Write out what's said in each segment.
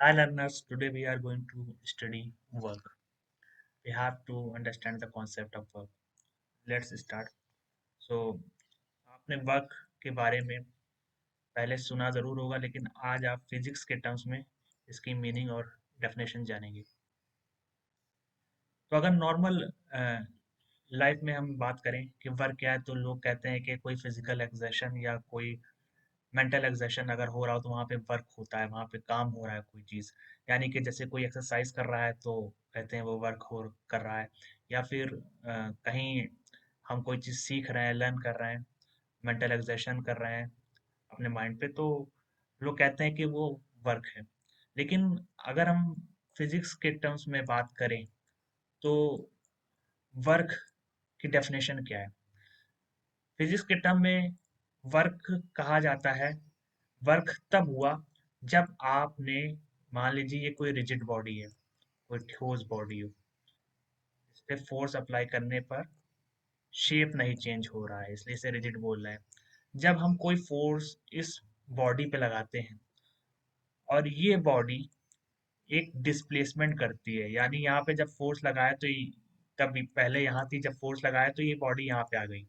Hi learners, today we are going to study work. We have to understand the concept of work. Let's start. So, आपने work के बारे में पहले सुना ज़रूर होगा, लेकिन आज आप फिजिक्स के टर्म्स में इसकी मीनिंग और डेफिनेशन जानेंगे। तो अगर नॉर्मल लाइफ में हम बात करें कि वर्क क्या है, तो लोग कहते हैं कि कोई फिजिकल एक्सर्शन या कोई मेंटल एक्सर्शन अगर हो रहा हो तो वहाँ पे वर्क होता है, वहाँ पे काम हो रहा है कोई चीज़। यानी कि जैसे कोई एक्सरसाइज कर रहा है तो कहते हैं वो वर्क हो कर रहा है, या फिर कहीं हम कोई चीज़ सीख रहे हैं, लर्न कर रहे हैं, मेंटल एक्सर्शन कर रहे हैं अपने माइंड पे, तो लोग कहते हैं कि वो वर्क है। लेकिन अगर हम फिजिक्स के टर्म्स में बात करें तो वर्क की डेफिनेशन क्या है? फिजिक्स के टर्म में वर्क कहा जाता है, वर्क तब हुआ जब आपने, मान लीजिए ये कोई रिजिड बॉडी है, कोई ठोस बॉडी हो, इस पे फोर्स अप्लाई करने पर शेप नहीं चेंज हो रहा है, इसलिए इसे रिजिड बोल रहे हैं। जब हम कोई फोर्स इस बॉडी पे लगाते हैं और ये बॉडी एक डिस्प्लेसमेंट करती है, यानी यहाँ पे जब फोर्स लगाया तो तब पहले यहाँ थी, जब फोर्स लगाया तो ये बॉडी यहाँ पे आ गई,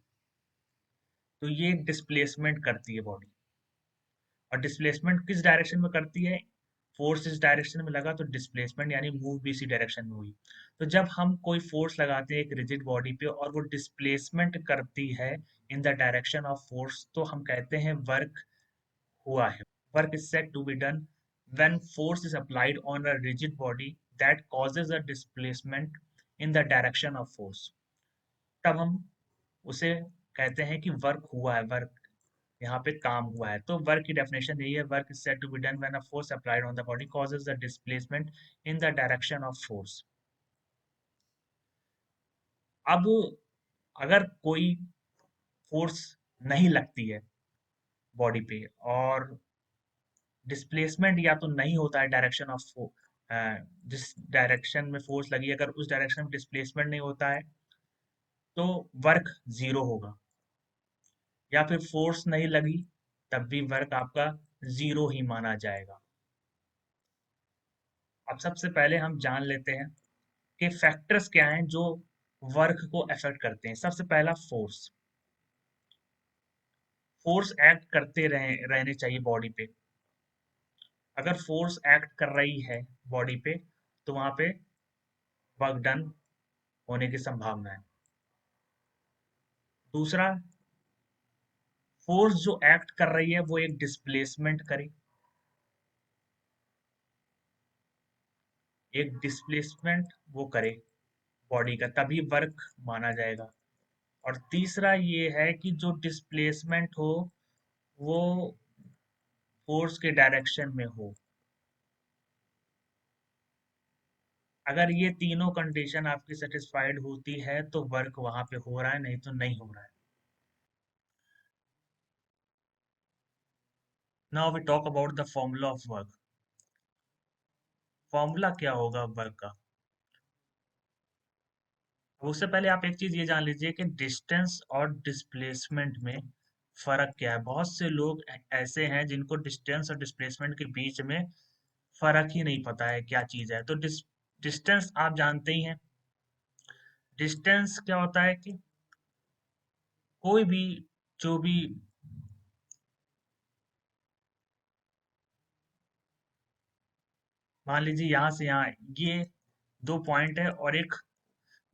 तो ये डिस्प्लेसमेंट करती है बॉडी। और डिस्प्लेसमेंट किस डायरेक्शन में करती है? फोर्स इस डायरेक्शन में लगा तो डिस्प्लेसमेंट यानी मूव भी इसी डायरेक्शन में हुई। तो जब हम कोई फोर्स लगाते हैं एक रिजिड बॉडी पे और वो डिस्प्लेसमेंट करती है in the direction of force, तो हम कहते हैं वर्क हुआ है। Work is said to be done when force is applied on a rigid body that causes a displacement in the direction of force, तब हम उसे कहते हैं कि वर्क हुआ है, वर्क यहाँ पे काम हुआ है। तो वर्क की डेफिनेशन यही है, work is said to be done when a force applied on the body causes the displacement in the direction of force. अब अगर कोई फोर्स नहीं लगती है बॉडी पे और डिस्प्लेसमेंट या तो नहीं होता है डायरेक्शन ऑफ, जिस डायरेक्शन में फोर्स लगी अगर उस डायरेक्शन में डिस्प्लेसमेंट नहीं होता है तो वर्क जीरो होगा, या फिर फोर्स नहीं लगी तब भी वर्क आपका जीरो ही माना जाएगा। अब सबसे पहले हम जान लेते हैं के फैक्टर्स क्या हैं जो वर्क को अफेक्ट करते हैं। सबसे पहला फोर्स। फोर्स एक्ट करते रहने चाहिए बॉडी पे। अगर फोर्स एक्ट कर रही है बॉडी पे तो वहां पे वर्क डन होने की संभावना है। दूसरा, फोर्स जो एक्ट कर रही है वो एक डिस्प्लेसमेंट करे, एक डिस्प्लेसमेंट वो करे बॉडी का, तभी वर्क माना जाएगा। और तीसरा ये है कि जो डिस्प्लेसमेंट हो वो फोर्स के डायरेक्शन में हो। अगर ये तीनों कंडीशन आपकी सेटिस्फाइड होती है तो वर्क वहां पे हो रहा है, नहीं तो नहीं हो रहा है। Now we talk about the formula of work. Formula क्या होगा वर्क का? उससे पहले आप एक चीज ये जान लीजिए कि डिस्टेंस और डिस्प्लेसमेंट में फर्क क्या है। बहुत से लोग ऐसे हैं जिनको डिस्टेंस और डिस्प्लेसमेंट के बीच में फर्क ही नहीं पता है क्या चीज है। तो डिस्टेंस आप जानते ही हैं। डिस्टेंस क्या होता है कि कोई भी, जो भी, मान लीजिए यहाँ से यहाँ ये दो पॉइंट है और एक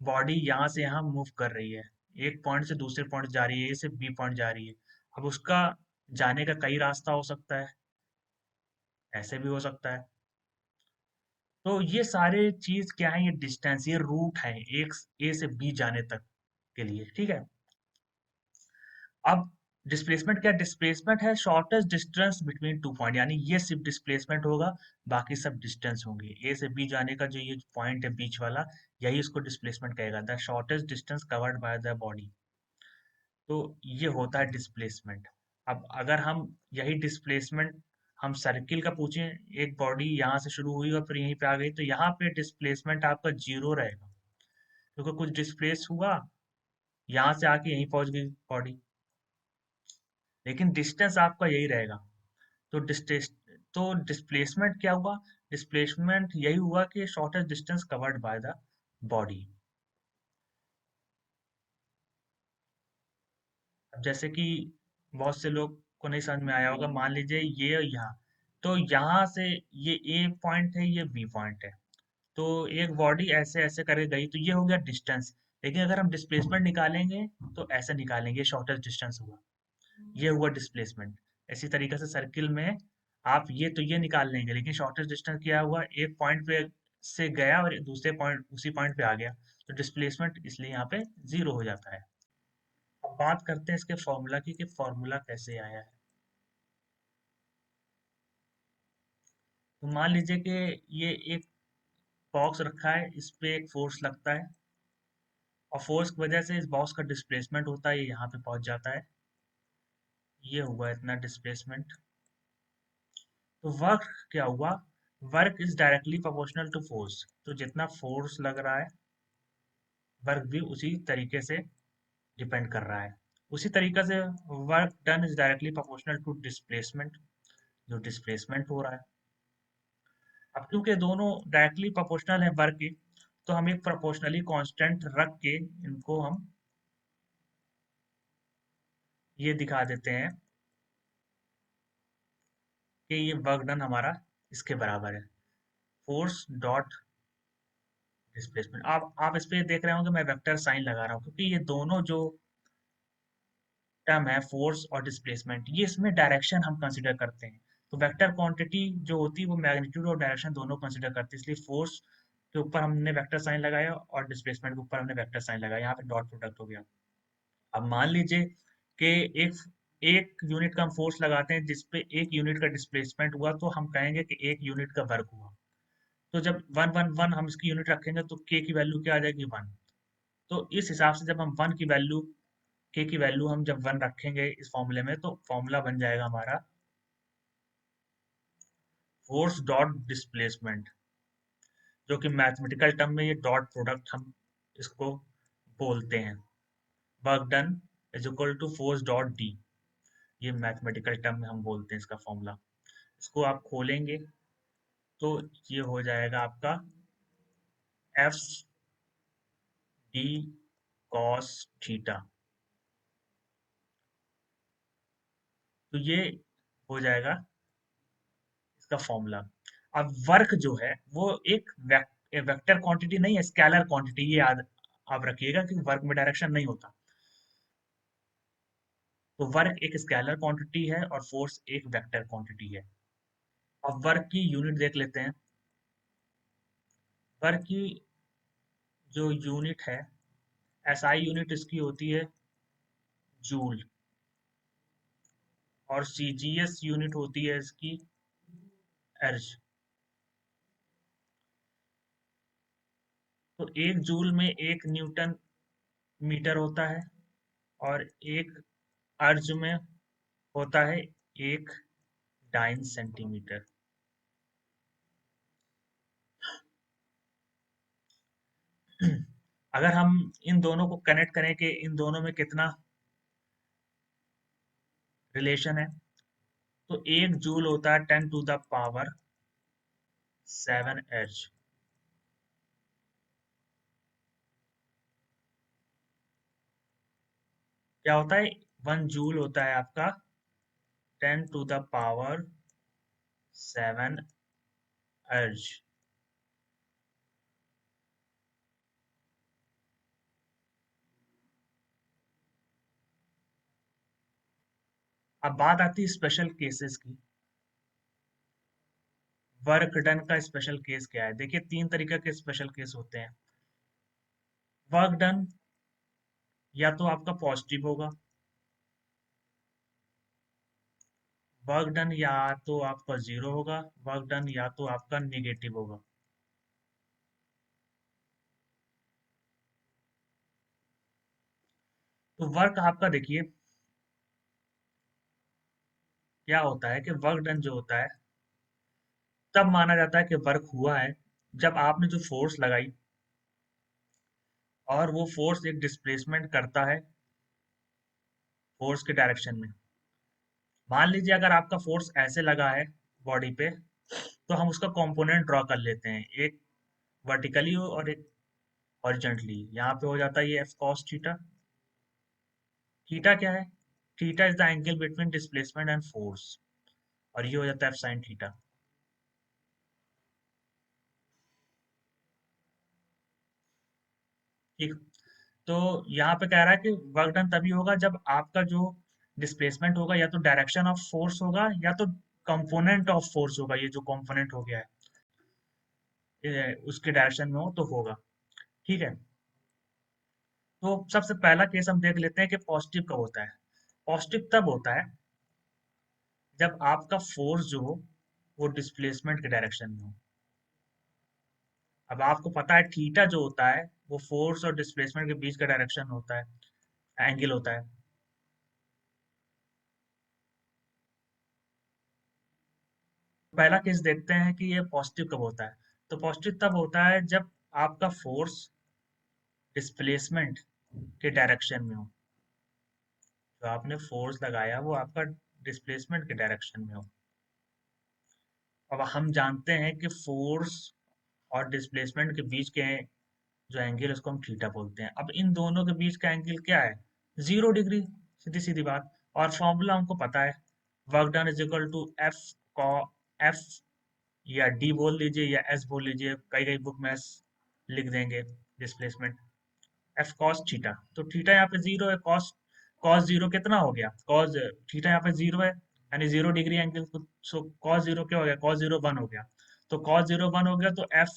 बॉडी यहाँ से यहाँ मूव कर रही है, एक पॉइंट से दूसरे पॉइंट जा रही है, ए से बी पॉइंट जा रही है। अब उसका जाने का कई रास्ता हो सकता है, ऐसे भी हो सकता है। तो ये सारे चीज क्या है? ये डिस्टेंस, ये रूट है एक ए से बी जाने तक के लिए, ठीक है। अब डिस्प्लेसमेंट क्या? डिस्प्लेसमेंट है shortest distance between two point, यानी ये सिर्फ डिस्प्लेसमेंट होगा, बाकी सब डिस्टेंस होंगे। ए से बी जाने का जो ये पॉइंट है बीच वाला, यही इसको डिस्प्लेसमेंट कहेगा, the shortest distance covered by the body. तो ये होता है डिस्प्लेसमेंट। अब अगर हम यही डिस्प्लेसमेंट हम सर्किल का पूछें, एक बॉडी यहाँ से शुरू हुई और फिर यहीं पे आ गई, तो यहाँ पे डिस्प्लेसमेंट आपका जीरो रहेगा, क्योंकि कुछ डिस्प्लेस हुआ, यहाँ से आके यहीं पहुंच गई बॉडी। लेकिन डिस्टेंस आपका यही रहेगा। तो तो डिस्प्लेसमेंट क्या हुआ? डिस्प्लेसमेंट यही हुआ कि shortest distance covered by the body. अब जैसे कि बहुत से लोग को नहीं समझ में आया होगा, मान लीजिए ये यहाँ, तो यहाँ से ये ए पॉइंट है, ये बी पॉइंट है, तो एक बॉडी ऐसे ऐसे करके गई, तो ये हो गया डिस्टेंस। लेकिन अगर हम डिस्प्लेसमेंट निकालेंगे तो ऐसे निकालेंगे, शॉर्टेस्ट डिस्टेंस हुआ, ये हुआ डिस्प्लेसमेंट। इसी तरीके से सर्किल में आप ये निकाल लेंगे, लेकिन शॉर्टेस्ट डिस्टेंस क्या हुआ, एक पॉइंट पे से गया और दूसरे पॉइंट उसी पॉइंट पे आ गया, तो डिस्प्लेसमेंट इसलिए यहाँ पे जीरो हो जाता है। अब बात करते हैं इसके फॉर्मूला की कि फॉर्मूला कैसे आया है। तो मान लीजिए कि ये एक बॉक्स रखा है, इस पे एक फोर्स लगता है, और फोर्स की वजह से इस बॉक्स का डिस्प्लेसमेंट होता है, ये यहाँ पे पहुंच जाता है, ये हुआ इतना डिस्प्लेसमेंट। तो वर्क क्या हुआ, work is directly proportional to force, तो जितना फोर्स लग रहा है वर्क भी उसी तरीके से डिपेंड कर रहा है। उसी तरीके से work done is directly proportional to displacement, जो डिस्प्लेसमेंट हो रहा है। अब क्योंकि दोनों डायरेक्टली प्रोपोर्शनल है वर्क की, तो हम एक प्रोपोर्शनली कांस्टेंट रख के इनको हम ये दिखा देते हैं कि ये वर्क डन हमारा इसके बराबर है, फोर्स डॉट डिस्प्लेसमेंट। आप इस पे देख रहे होंगे मैं वेक्टर साइन लगा रहा हूँ, क्योंकि ये दोनों जो टर्म है फोर्स और डिस्प्लेसमेंट, ये इसमें डायरेक्शन हम कंसिडर करते हैं। तो वेक्टर क्वांटिटी जो होती है वो मैग्नीट्यूड और डायरेक्शन दोनों कंसिडर करती है, इसलिए फोर्स के ऊपर हमने वेक्टर साइन लगाया और डिस्प्लेसमेंट के ऊपर हमने वेक्टर साइन लगाया, यहाँ पे डॉट प्रोडक्ट हो गया। अब मान लीजिए कि एक एक यूनिट का हम फोर्स लगाते हैं जिसपे एक यूनिट का डिस्प्लेसमेंट हुआ, तो हम कहेंगे कि एक यूनिट का वर्क हुआ। तो जब वन वन वन हम इसकी यूनिट रखेंगे तो के की वैल्यू क्या आ जाएगी, वन। तो इस हिसाब से जब हम वन की वैल्यू, के की वैल्यू हम जब वन रखेंगे इस फॉर्मूले में, तो फॉर्मूला बन जाएगा हमारा फोर्स डॉट डिस्प्लेसमेंट, जो कि मैथमेटिकल टर्म में ये डॉट प्रोडक्ट हम इसको बोलते हैं। Work done is equal to force dot d, ये मैथमेटिकल टर्म में हम बोलते हैं इसका फॉर्मूला। इसको आप खोलेंगे तो ये हो जाएगा आपका एफ डी कॉस थीटा, तो ये हो जाएगा इसका फॉर्मूला। अब वर्क जो है वो एक वेक्टर क्वांटिटी नहीं है, स्केलर क्वांटिटी, ये याद आप रखिएगा कि वर्क में डायरेक्शन नहीं होता। तो वर्क एक स्केलर क्वांटिटी है और फोर्स एक वेक्टर क्वांटिटी है। अब वर्क की यूनिट देख लेते हैं। वर्क की जो यूनिट है, एसआई यूनिट इसकी होती है जूल, और सीजीएस यूनिट होती है इसकी एर्ज। तो एक जूल में एक न्यूटन मीटर होता है, और एक अर्ज में होता है एक डाइन सेंटीमीटर। अगर हम इन दोनों को कनेक्ट करें कि इन दोनों में कितना रिलेशन है, तो एक जूल होता है 10⁻⁷ क्या होता है, 1 जूल होता है आपका 10⁻⁷ अर्ज। अब बात आती है स्पेशल केसेस की। वर्क डन का स्पेशल केस क्या है, देखिए तीन तरीके के स्पेशल केस होते हैं। वर्क डन या तो आपका पॉजिटिव होगा, वर्क डन या तो आपका जीरो होगा, वर्क डन या तो आपका निगेटिव होगा। तो वर्क आपका देखिए क्या होता है कि वर्क डन जो होता है तब माना जाता है कि वर्क हुआ है जब आपने जो फोर्स लगाई और वो फोर्स एक डिस्प्लेसमेंट करता है फोर्स के डायरेक्शन में। मान लीजिए अगर आपका फोर्स ऐसे लगा है, बॉडी पे, तो हम उसका कंपोनेंट ड्रॉ कर लेते हैं, एक वर्टिकली और एक हॉरिजॉन्टली। यहाँ पे हो जाता है ये एफ कॉस थीटा। थीटा क्या है? Theta is the angle between displacement and force, और ये हो जाता है एफ साइन थीटा। ठीक। तो यहाँ पे कह रहा है कि वर्क डन तभी होगा जब आपका जो डिस्प्लेसमेंट होगा या तो डायरेक्शन ऑफ फोर्स होगा या तो कंपोनेंट ऑफ फोर्स होगा, ये जो कंपोनेंट हो गया है उसके डायरेक्शन में हो तो होगा। ठीक है। तो सबसे पहला केस हम देख लेते हैं कि पॉजिटिव कब होता है। पॉजिटिव तब होता है जब आपका फोर्स जो हो वो डिस्प्लेसमेंट के डायरेक्शन में हो। अब आपको पता है थीटा जो होता है वो फोर्स और डिस्प्लेसमेंट के बीच का डायरेक्शन होता है, एंगल होता है। पहला केस देखते हैं कि ये पॉजिटिव कब होता है। तो पॉजिटिव तब होता है जब आपका फोर्स डिस्प्लेसमेंट के डायरेक्शन में हो। जो आपने फोर्स लगाया वो आपका डिस्प्लेसमेंट के डायरेक्शन में हो। अब हम जानते हैं कि फोर्स और डिस्प्लेसमेंट के बीच के जो एंगल है उसको हम थीटा बोलते हैं। अब इन दोनों के बीच का एंगल क्या है? 0 डिग्री। सीधी सीधी बात। और फॉर्मूला हमको पता है, work done is equal to f कॉ एफ, या डी बोल लीजिए या एस बोल लीजिए, कई कई बुक में एस लिख देंगे, डिस्प्लेसमेंट एफ कॉस थीटा। तो थीटा यहाँ पे 0 है, कॉस कॉस 0 कितना हो गया? कॉस थीटा यहाँ पे 0 है, यानी 0 डिग्री एंगल। सो कॉस 0 क्या हो गया? कॉस 0 1 हो गया। तो कॉस 0 1 हो गया, तो एफ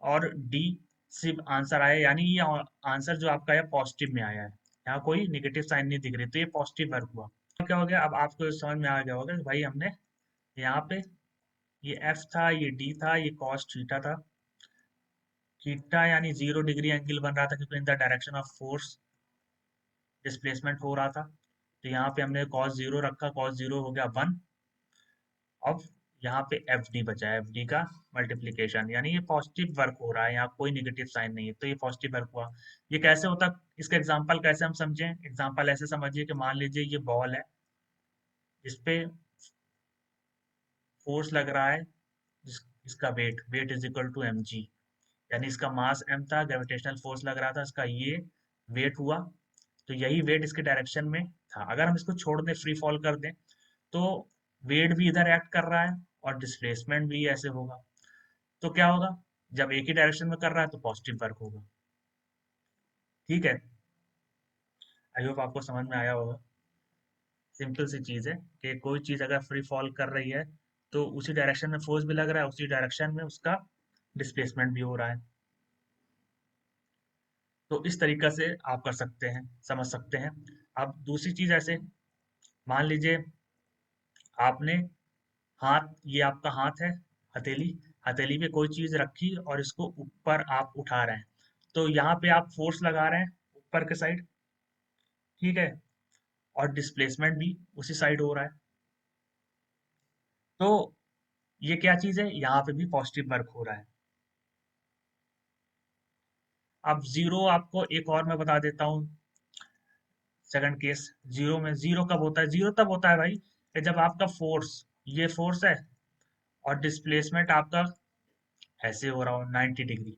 और डी सिर्फ आंसर आया, यानी ये आंसर जो आपका है पॉजिटिव में आया है। यहाँ कोई निगेटिव साइन नहीं दिख रही, तो ये पॉजिटिव वर्क हुआ। तो क्या हो गया? अब आपको समझ में आ गया होगा कि भाई हमने यहाँ पे ये एफ था, ये डी था, ये कॉस थीटा था। थीटा यानी 0 डिग्री एंगल बन रहा था क्योंकि इन the direction of force displacement हो रहा था। तो यहाँ पे हमने cos 0 रखा, cos 0 हो गया 1। अब यहाँ पे एफ डी बचा है, एफ डी का मल्टीप्लीकेशन, यानी ये पॉजिटिव वर्क हो रहा है, यहाँ कोई निगेटिव साइन नहीं है, तो ये पॉजिटिव वर्क हुआ। ये कैसे होता? इसका एग्जांपल कैसे हम समझें? एग्जांपल ऐसे समझिए कि मान लीजिए ये बॉल है, इस पे फोर्स लग रहा है, इसका weight weight is equal to m g, यानी इसका मास m था, ग्रेविटेशनल फोर्स लग रहा था, इसका ये वेट हुआ। तो यही वेट इसके डायरेक्शन में था। अगर हम इसको छोड़ दें, फ्री फॉल कर दें, तो वेट भी इधर एक्ट कर रहा है और डिस्प्लेसमेंट भी ऐसे होगा। तो क्या होगा? जब एक ही डायरेक्शन में कर रहा है तो पॉजिटिव वर्क होगा। ठीक है। आई होप आपको समझ में आया होगा। सिंपल सी चीज है कि कोई चीज अगर फ्री फॉल कर रही है तो उसी डायरेक्शन में फोर्स भी लग रहा है, उसी डायरेक्शन में उसका डिस्प्लेसमेंट भी हो रहा है। तो इस तरीका से आप कर सकते हैं, समझ सकते हैं। अब दूसरी चीज ऐसे, मान लीजिए आपने हाथ, ये आपका हाथ है, हथेली, हथेली पे कोई चीज रखी और इसको ऊपर आप उठा रहे हैं। तो यहाँ पे आप फोर्स लगा रहे हैं ऊपर के साइड, ठीक है, और डिस्प्लेसमेंट भी उसी साइड हो रहा है। तो ये क्या चीज है? यहाँ पे भी पॉजिटिव वर्क हो रहा है। अब जीरो आपको एक और मैं बता देता हूँ, सेकंड केस। जीरो में जीरो कब होता है? जीरो तब होता है भाई कि जब आपका फोर्स, ये फोर्स है, और डिस्प्लेसमेंट आपका ऐसे हो रहा हो 90 डिग्री।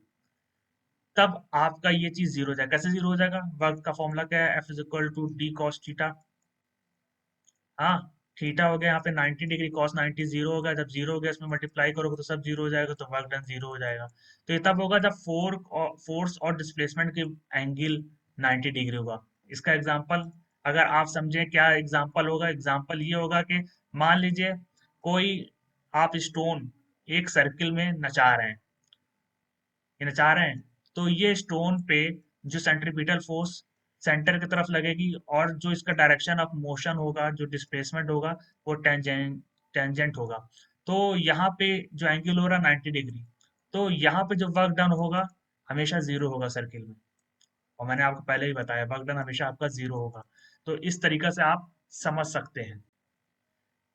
तब आपका ये चीज जीरो हो जाएगा। कैसे जीरो हो जाएगा? वर्क का फॉर्मूला क्या है? F is equal to d cos theta. हाँ, थीटा हो गया यहाँ पे 90 डिग्री, कॉस 90 जीरो हो गया। जब जीरो हो गया इसमें मल्टीप्लाई करोगे तो सब जीरो हो जाएगा, तो वर्क डन जीरो हो जाएगा। तो ये तब होगा जब फोर्स और डिस्प्लेसमेंट की एंगल 90 डिग्री होगा। इसका एग्जांपल अगर आप समझें, क्या एग्जांपल होगा? एग्जांपल ये होगा कि मान लीजिए कोई आप स्टोन एक सर्किल में नचा रहे हैं, ये नचा रहे हैं, तो ये स्टोन पे जो सेंट्रीपिटल फोर्स सेंटर की तरफ लगेगी, और जो इसका डायरेक्शन ऑफ मोशन होगा, जो डिस्प्लेसमेंट होगा, वो टेंजेंट होगा। तो यहाँ पे जो एंगल हो रहा है 90 डिग्री, तो यहाँ पे जो वर्क डन होगा हमेशा जीरो होगा सर्किल में। और मैंने आपको पहले ही बताया वर्क डन हमेशा आपका जीरो होगा। तो इस तरीका से आप समझ सकते हैं।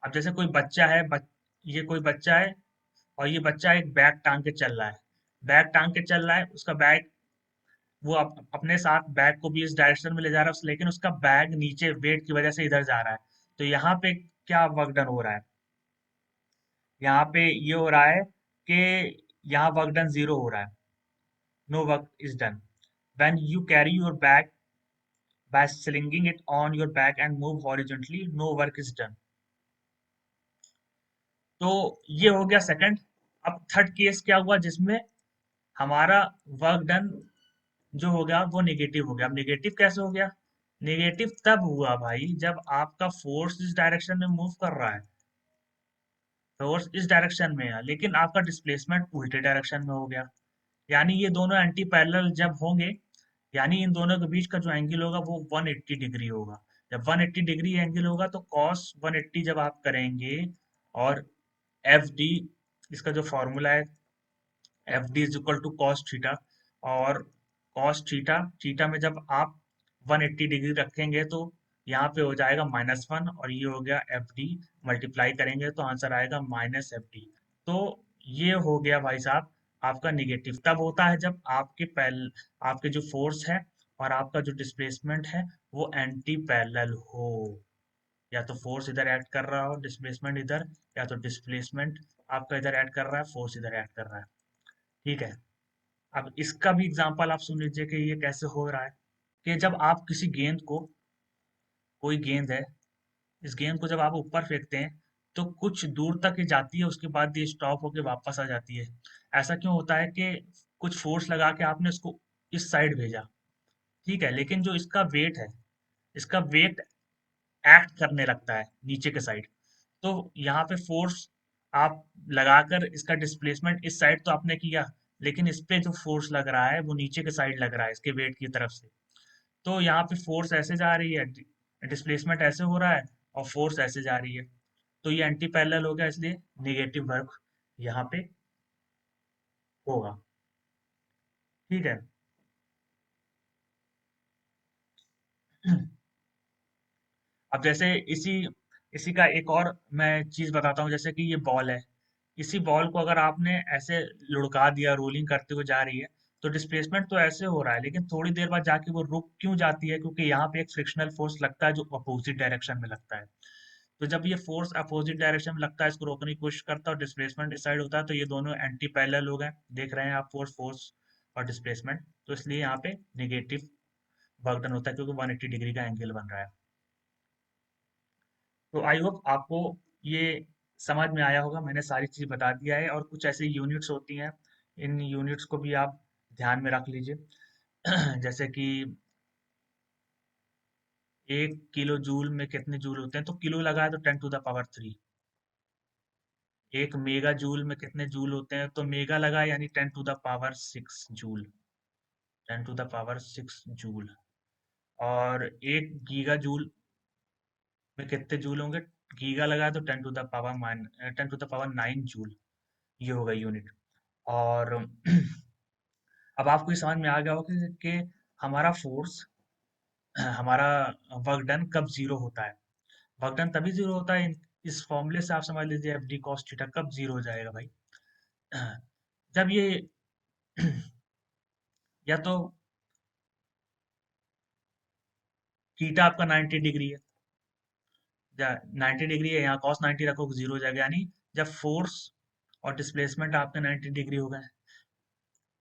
अब जैसे कोई बच्चा है, ये कोई बच्चा है, और ये बच्चा एक बैग टांग के चल रहा है, बैग टांग के चल रहा है, उसका बैग, वो अपने साथ बैग को भी इस डायरेक्शन में ले जा रहा है, लेकिन उसका बैग नीचे वेट की वजह से इधर जा रहा है। तो यहाँ पे क्या वर्क डन हो रहा है? यहाँ पे ये हो रहा है कि यहाँ वर्क डन 0 हो रहा है, no work is done. When you carry your bag by slinging it on your back and move horizontally, no work is done. तो ये हो गया सेकंड। अब थर्ड केस क्या हुआ जिसमें हमारा वर्क डन जो हो गया वो नेगेटिव हो गया। अब नेगेटिव कैसे हो गया? नेगेटिव तब हुआ भाई जब आपका फोर्स इस डायरेक्शन में मूव कर रहा है, फोर्स इस डायरेक्शन में है लेकिन आपका डिस्प्लेसमेंट उल्टे डायरेक्शन में हो गया। यानी ये दोनों एंटी पैरेलल जब होंगे, यानी इन दोनों के बीच का जो एंगल होगा वो 180 डिग्री होगा। जब 180 डिग्री एंगल होगा तो कॉस 180 जब आप करेंगे, और एफ डी, इसका जो फॉर्मूला है, f d is equal to cos theta, और कॉस थीटा, थीटा में जब आप 180 डिग्री रखेंगे तो यहाँ पे हो जाएगा -1, और ये हो गया एफ डी, मल्टीप्लाई करेंगे तो आंसर आएगा -FD। तो ये हो गया भाई साहब आपका निगेटिव। तब होता है जब आपके जो फोर्स है और आपका जो डिस्प्लेसमेंट है वो एंटी पैरेलल हो। या तो फोर्स इधर ऐड कर रहा हो, डिस्प्लेसमेंट इधर, या तो डिस्प्लेसमेंट आपका इधर ऐड कर रहा है, फोर्स इधर ऐड कर रहा है। ठीक है। अब इसका भी एग्जांपल आप सुन लीजिए कि ये कैसे हो रहा है। कि जब आप किसी गेंद को, कोई गेंद है, इस गेंद को जब आप ऊपर फेंकते हैं तो कुछ दूर तक ये जाती है, उसके बाद ये स्टॉप होके वापस आ जाती है। ऐसा क्यों होता है कि कुछ फोर्स लगा के आपने उसको इस साइड भेजा, ठीक है, लेकिन जो इसका वेट है, इसका वेट एक्ट करने लगता है नीचे के साइड। तो यहाँ पे फोर्स आप लगाकर इसका डिस्प्लेसमेंट इस साइड तो आपने किया, लेकिन इस पे जो फोर्स लग रहा है वो नीचे के साइड लग रहा है इसके वेट की तरफ से। तो यहाँ पे फोर्स ऐसे जा रही है, डिस्प्लेसमेंट ऐसे हो रहा है, और फोर्स ऐसे जा रही है। तो ये एंटी पैरेलल हो गया, इसलिए नेगेटिव वर्क यहाँ पे होगा। ठीक है। अब जैसे इसी इसी का एक और मैं चीज बताता हूँ। जैसे कि ये बॉल है, इसी बॉल को अगर आपने ऐसे लुढ़का दिया, रोलिंग करते हुए जा रही है, तो डिस्प्लेसमेंट तो ऐसे हो रहा है, लेकिन थोड़ी देर बाद जाके वो रुक क्यों जाती है? क्योंकि यहाँ पे एक फ्रिक्शनल फोर्स लगता है जो अपोजिट डायरेक्शन में लगता है। तो जब ये फोर्स अपोजिट डायरेक्शन में लगता है, इसको रोकने की कोशिश करता है और डिस्प्लेसमेंट इस साइड होता है, तो ये दोनों एंटी पैरेलल हो गए। देख रहे हैं आप, फोर्स फोर्स और डिस्प्लेसमेंट, तो इसलिए यहाँ पे नेगेटिव वर्क डन होता है क्योंकि 180 डिग्री का एंगल बन रहा है। तो आई होप आपको ये समझ में आया होगा। मैंने सारी चीज़ बता दिया है, और कुछ ऐसी यूनिट्स होती हैं, इन यूनिट्स को भी आप ध्यान में रख लीजिए। जैसे कि 1 किलो जूल में कितने जूल होते हैं, तो किलो लगाए तो 10⁻3। 1 मेगा जूल में कितने जूल होते हैं, तो मेगा लगाए यानी 10⁻6 जूल, 10⁻6 जूल। और 1 गीगा जूल में कितने जूल होंगे, गीगा लगाए तो 10⁻9 ये होगा यूनिट। और अब आपको ये समझ में आ गया होगा कि हमारा फोर्स, हमारा वर्क डन कब जीरो होता है। वर्क डन तभी जीरो होता है, इस फॉर्मूले से आप समझ लीजिए एफ डी कॉस थीटा कब जीरो हो जाएगा भाई। जब ये या तो थीटा आपका 90 डिग्री है, या 90 डिग्री है, यहाँ कॉस 90 रखो, जीरो हो जाएगा। यानी जब फोर्स और डिस्प्लेसमेंट आपके 90 डिग्री हो गए,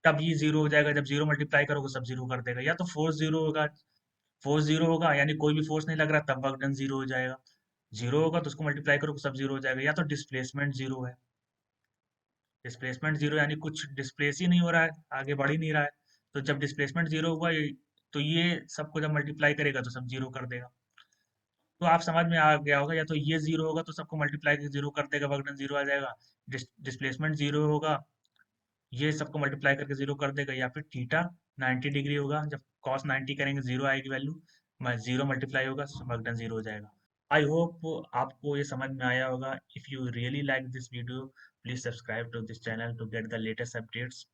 तब ये जीरो हो जाएगा। जब जीरो मल्टीप्लाई करोगे सब जीरो कर देगा। या तो फोर्स जीरो होगा, फोर्स जीरो होगा यानी कोई भी फोर्स नहीं लग रहा, तब वर्क डन जीरो हो जाएगा। जीरो होगा तो उसको मल्टीप्लाई करो सब जीरो हो जाएगा। या तो डिस्प्लेसमेंट जीरो है, डिस्प्लेसमेंट जीरो यानी कुछ डिस्प्लेस ही नहीं हो रहा है, आगे बढ़ ही नहीं रहा है। तो जब डिस्प्लेसमेंट जीरो हुआ तो ये सबको जब मल्टीप्लाई करेगा तो सब जीरो कर देगा। तो आप समझ में आ गया होगा, या तो ये जीरो होगा तो सबको मल्टीप्लाई करके जीरो कर देगा, वर्क डन जीरो आ जाएगा। डिस्प्लेसमेंट जीरो होगा, ये सबको मल्टीप्लाई करके जीरो कर देगा। या फिर थीटा 90 डिग्री होगा, जब कॉस 90 करेंगे जीरो आएगी वैल्यू, जीरो मल्टीप्लाई होगा, वर्क डन जीरो हो जाएगा। आई होप आपको ये समझ में आया होगा। If you really like this video, please subscribe to this channel to get the latest updates.